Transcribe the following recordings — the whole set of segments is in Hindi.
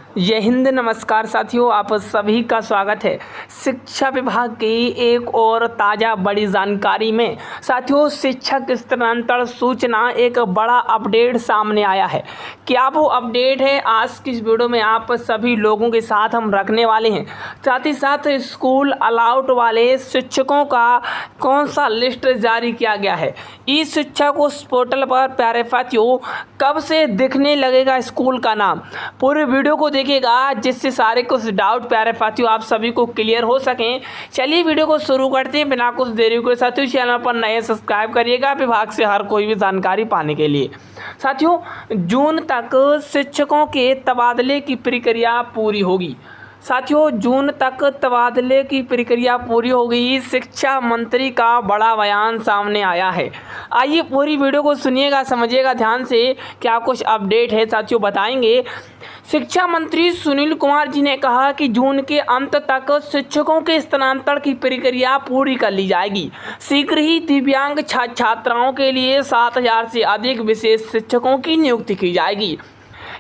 जय हिंद। नमस्कार साथियों, आप सभी का स्वागत है शिक्षा विभाग की एक और ताज़ा बड़ी जानकारी में। साथियों, शिक्षक स्थानांतरण सूचना एक बड़ा अपडेट सामने आया है। क्या वो अपडेट है, आज की इस वीडियो में आप सभी लोगों के साथ हम रखने वाले हैं। साथ ही साथ स्कूल अलाउट वाले शिक्षकों का कौन सा लिस्ट जारी किया गया है, ई शिक्षा को पोर्टल पर प्यारे साथियों कब से दिखने लगेगा स्कूल का नाम, पूरे वीडियो को देखिएगा जिससे सारे कुछ डाउट प्यारे साथियों आप सभी को क्लियर हो सकें। चलिए वीडियो को शुरू करते हैं बिना कुछ देरी के। साथियों, चैनल पर नए सब्सक्राइब करिएगा विभाग से हर कोई भी जानकारी पाने के लिए। साथियों, जून तक शिक्षकों के तबादले की प्रक्रिया पूरी होगी। साथियों, जून तक तबादले की प्रक्रिया पूरी हो गई, शिक्षा मंत्री का बड़ा बयान सामने आया है। आइए पूरी वीडियो को सुनिएगा, समझिएगा ध्यान से क्या कुछ अपडेट है। साथियों बताएंगे, शिक्षा मंत्री सुनील कुमार जी ने कहा कि जून के अंत तक शिक्षकों के स्थानांतरण की प्रक्रिया पूरी कर ली जाएगी। शीघ्र ही दिव्यांग छात्राओं के लिए 7,000 से अधिक विशेष शिक्षकों की नियुक्ति की जाएगी।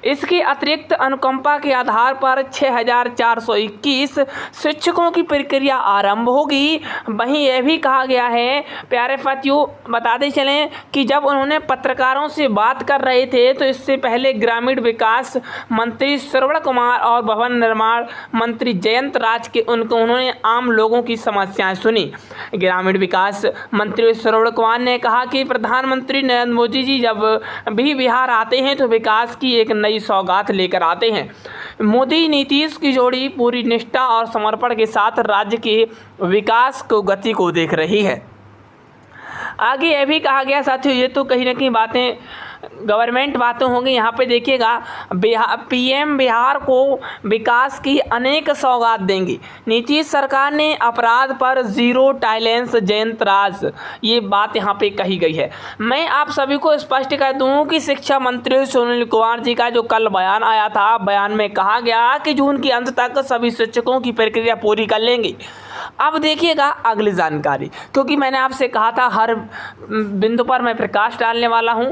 इसके अतिरिक्त अनुकंपा के आधार पर 6,421 शिक्षकों की प्रक्रिया आरंभ होगी। वहीं यह भी कहा गया है, प्यारे साथियों बताते चलें कि जब उन्होंने पत्रकारों से बात कर रहे थे तो इससे पहले ग्रामीण विकास मंत्री श्रवण कुमार और भवन निर्माण मंत्री जयंत राज के उन्होंने आम लोगों की समस्याएं सुनी। ग्रामीण विकास मंत्री श्रवण कुमार ने कहा कि प्रधानमंत्री नरेंद्र मोदी जी जब भी बिहार आते हैं तो विकास की एक नई सौगात लेकर आते हैं। मोदी नीतीश की जोड़ी पूरी निष्ठा और समर्पण के साथ राज्य के विकास को गति को देख रही है। आगे यह भी कहा गया साथियों, ये तो कहीं ना कहीं बातें गवर्नमेंट बातें होंगी। यहाँ पे देखिएगा, पीएम बिहार को विकास की अनेक सौगात देंगी। नीतीश सरकार ने अपराध पर जीरो टॉलरेंस, जयंत राज, ये बात यहाँ पे कही गई है। मैं आप सभी को स्पष्ट कर दूँ कि शिक्षा मंत्री सुनील कुमार जी का जो कल बयान आया था, बयान में कहा गया कि जून के अंत तक सभी शिक्षकों की प्रक्रिया पूरी कर लेंगे। अब देखिएगा अगली जानकारी, क्योंकि मैंने आपसे कहा था हर बिंदु पर मैं प्रकाश डालने वाला हूं।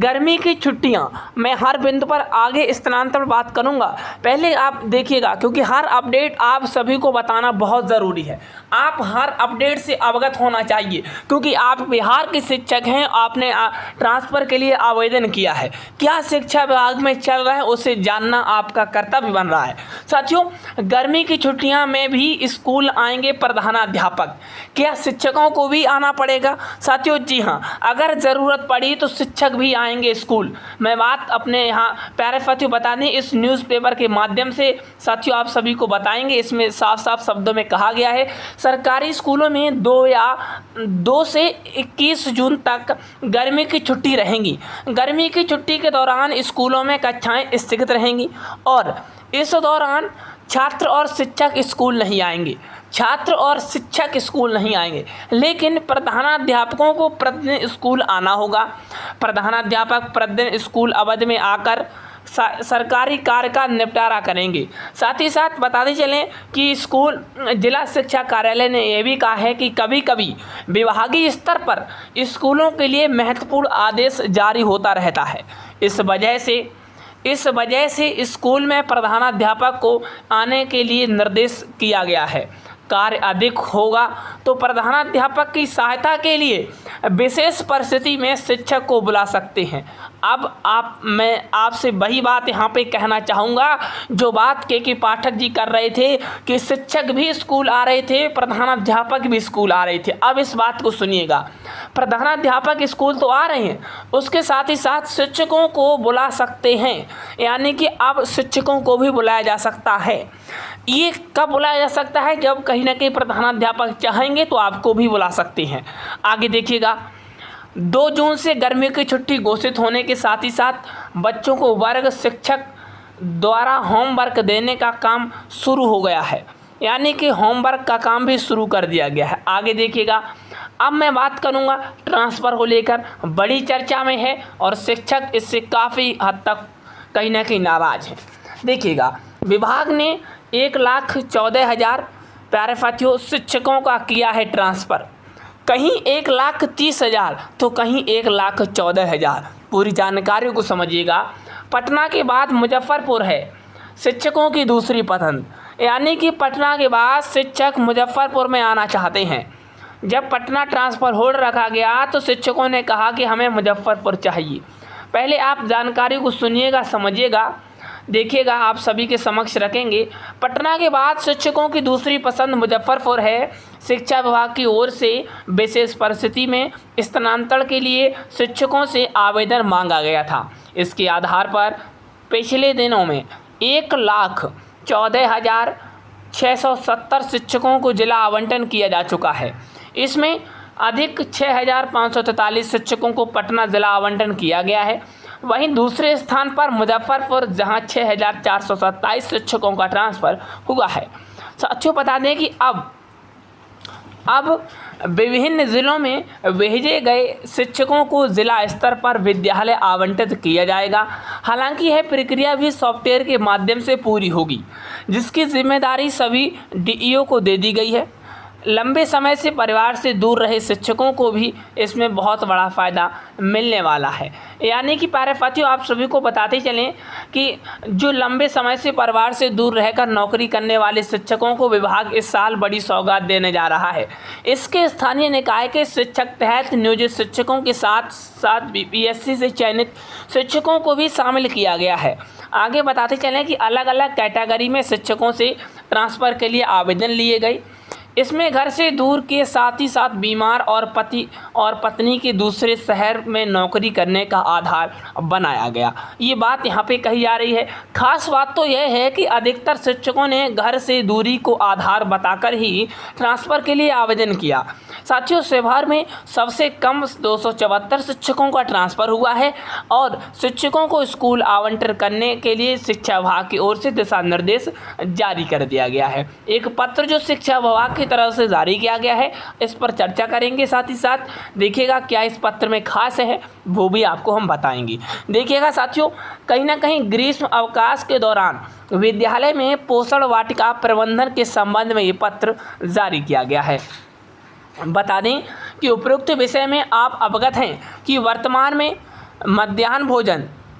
गर्मी की छुट्टियां, मैं हर बिंदु पर आगे स्थानांतरण बात करूंगा। पहले आप देखिएगा, क्योंकि हर अपडेट आप सभी को बताना बहुत ज़रूरी है। आप हर अपडेट से अवगत होना चाहिए, क्योंकि आप बिहार के शिक्षक हैं, आपने ट्रांसफ़र के लिए आवेदन किया है। क्या शिक्षा विभाग में चल रहा है उसे जानना आपका कर्तव्य बन रहा है। साथियों, गर्मी की छुट्टियाँ में भी स्कूल आएंगे प्रधानाध्यापक, क्या शिक्षकों को भी आना पड़ेगा? साथियों जी हाँ, अगर ज़रूरत पड़ी तो शिक्षक भी आएंगे स्कूल। मैं बात अपने यहाँ प्यारे साथियों बता दें, इस न्यूज़पेपर के माध्यम से साथियों आप सभी को बताएंगे। इसमें साफ साफ शब्दों में कहा गया है, सरकारी स्कूलों में 2 से 21 जून तक गर्मी की छुट्टी रहेंगी। गर्मी की छुट्टी के दौरान स्कूलों में कक्षाएँ स्थगित रहेंगी और इस दौरान छात्र और शिक्षक स्कूल नहीं आएंगे। छात्र और शिक्षक स्कूल नहीं आएंगे, लेकिन प्रधानाध्यापकों को प्रतिदिन स्कूल आना होगा। प्रधानाध्यापक प्रतिदिन स्कूल अवधि में आकर सरकारी कार्य का निपटारा करेंगे। साथ ही साथ बताते चलें कि स्कूल जिला शिक्षा कार्यालय ने यह भी कहा है कि कभी कभी विभागीय स्तर पर स्कूलों के लिए महत्वपूर्ण आदेश जारी होता रहता है। इस वजह से स्कूल में प्रधानाध्यापक को आने के लिए निर्देश किया गया है। कार्य अधिक होगा तो प्रधानाध्यापक की सहायता के लिए विशेष परिस्थिति में शिक्षक को बुला सकते हैं। अब मैं आपसे वही बात यहाँ पे कहना चाहूँगा जो बात के पाठक जी कर रहे थे कि शिक्षक भी स्कूल आ रहे थे, प्रधानाध्यापक भी स्कूल आ रहे थे। अब इस बात को सुनिएगा, प्रधानाध्यापक स्कूल तो आ रहे हैं, उसके साथ ही साथ शिक्षकों को बुला सकते हैं, यानी कि अब शिक्षकों को भी बुलाया जा सकता है। ये कब बुलाया जा सकता है? जब कहीं ना कहीं प्रधानाध्यापक चाहेंगे तो आपको भी बुला सकते हैं। आगे देखिएगा, 2 जून से गर्मी की छुट्टी घोषित होने के साथ ही साथ बच्चों को वर्ग शिक्षक द्वारा होमवर्क देने का काम शुरू हो गया है, यानी कि होमवर्क का काम भी शुरू कर दिया गया है। आगे देखिएगा, अब मैं बात करूंगा ट्रांसफ़र को लेकर, बड़ी चर्चा में है और शिक्षक इससे काफ़ी हद तक कहीं ना कहीं नाराज़ हैं। देखिएगा, विभाग ने 1,14,000 प्यारे साथियों शिक्षकों का किया है ट्रांसफ़र, कहीं 1,30,000 तो कहीं 1,14,000। पूरी जानकारी को समझिएगा। पटना के बाद मुजफ्फरपुर है, शिक्षकों की दूसरी पसंद, यानी कि पटना के बाद शिक्षक मुजफ्फरपुर में आना चाहते हैं। जब पटना ट्रांसफ़र होल्ड रखा गया तो शिक्षकों ने कहा कि हमें मुजफ्फरपुर चाहिए। पहले आप जानकारी को सुनिएगा, समझिएगा, देखिएगा, आप सभी के समक्ष रखेंगे। पटना के बाद शिक्षकों की दूसरी पसंद मुजफ्फरपुर है। शिक्षा विभाग की ओर से विशेष परिस्थिति में स्थानांतरण के लिए शिक्षकों से आवेदन मांगा गया था। इसके आधार पर पिछले दिनों में 1,14,670 शिक्षकों को जिला आवंटन किया जा चुका है। इसमें अधिक 6,543 शिक्षकों को पटना जिला आवंटन किया गया है। वहीं दूसरे स्थान पर मुजफ्फरपुर, जहां 6,427 शिक्षकों का ट्रांसफ़र हुआ है। साथियों, बता दें कि अब विभिन्न ज़िलों में भेजे गए शिक्षकों को जिला स्तर पर विद्यालय आवंटित किया जाएगा। हालांकि यह प्रक्रिया भी सॉफ्टवेयर के माध्यम से पूरी होगी, जिसकी जिम्मेदारी सभी डीईओ को दे दी गई है। लंबे समय से परिवार से दूर रहे शिक्षकों को भी इसमें बहुत बड़ा फ़ायदा मिलने वाला है। यानी कि प्यारे साथियों, आप सभी को बताते चलें कि जो लंबे समय से परिवार से दूर रहकर नौकरी करने वाले शिक्षकों को विभाग इस साल बड़ी सौगात देने जा रहा है। इसके स्थानीय निकाय के शिक्षक तहत नियोजित शिक्षकों के साथ साथ बीपीएससी से चयनित शिक्षकों को भी शामिल किया गया है। आगे बताते चलें कि अलग अलग कैटेगरी में शिक्षकों से ट्रांसफ़र के लिए आवेदन लिए गए। इसमें घर से दूर के साथ ही साथ बीमार और पति और पत्नी के दूसरे शहर में नौकरी करने का आधार बनाया गया। ये बात यहाँ पे कही जा रही है। खास बात तो यह है कि अधिकतर शिक्षकों ने घर से दूरी को आधार बताकर ही ट्रांसफ़र के लिए आवेदन किया। साथियों, सेवार में सबसे कम 274 शिक्षकों का ट्रांसफ़र हुआ है और शिक्षकों को स्कूल आवंटन करने के लिए शिक्षा विभाग की ओर से दिशा निर्देश जारी कर दिया गया है। एक पत्र जो शिक्षा विभाग की तरफ से जारी किया गया है, इस पर चर्चा करेंगे। साथ ही साथ देखिएगा क्या इस पत्र में खास है, वो भी आपको हम बताएंगे। देखिएगा साथियों, कहीं ना कहीं ग्रीष्म अवकाश के दौरान विद्यालय में पोषण वाटिका प्रबंधन के संबंध में ये पत्र जारी किया गया है। बता दें कि उपरोक्त विषय में आप अवगत हैं कि वर्तमान में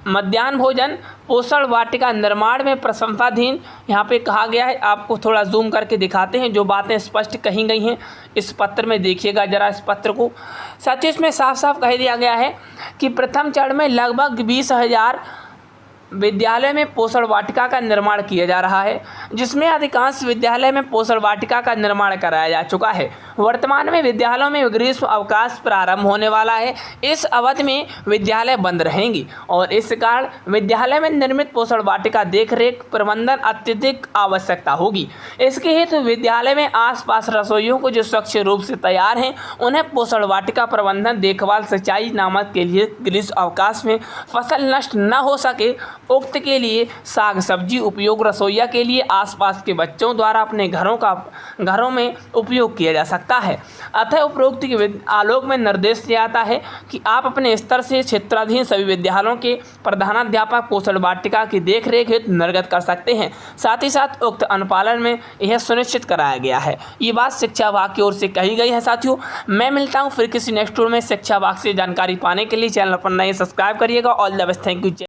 मध्याह्न भोजन पोषण वाटिका निर्माण में प्रशंसाधीन यहाँ पे कहा गया है। आपको थोड़ा जूम करके दिखाते हैं जो बातें स्पष्ट कही गई हैं इस पत्र में। देखिएगा जरा इस पत्र को। साथ ही इसमें साफ साफ कह दिया गया है कि प्रथम चरण में लगभग 20,000 विद्यालय में पोषण वाटिका का निर्माण किया जा रहा है, जिसमें अधिकांश विद्यालय में पोषण वाटिका का निर्माण कराया जा चुका है। वर्तमान में विद्यालयों में ग्रीष्म अवकाश प्रारंभ होने वाला है। इस अवधि में विद्यालय बंद रहेंगी और इस कारण विद्यालय में निर्मित पोषण वाटिका देखरेख प्रबंधन अत्यधिक आवश्यकता होगी। इसके हेतु विद्यालय में आसपास रसोइयों को जो स्वच्छ रूप से तैयार हैं, उन्हें पोषण वाटिका प्रबंधन देखभाल सिंचाई नामक के लिए ग्रीष्म अवकाश में फसल नष्ट न हो सके, उक्त के लिए साग सब्जी उपयोग रसोइया के लिए आसपास के बच्चों द्वारा अपने घरों में उपयोग किया जा सकता है। अतः उपरोक्त के आलोक में निर्देश दिया जाता है कि आप अपने स्तर से क्षेत्राधीन सभी विद्यालयों के प्रधानाध्यापक पोषण वाटिका की देखरेख हेतु निर्गत कर सकते हैं। साथ ही साथ उक्त अनुपालन में यह सुनिश्चित कराया गया है। ये बात शिक्षा विभाग की ओर से कही गई है। साथियों, मैं मिलता हूँ फिर किसी नेक्स्ट टूर में। शिक्षा विभाग से जानकारी पाने के लिए चैनल पर नए सब्सक्राइब करिएगा। All the best, thank you.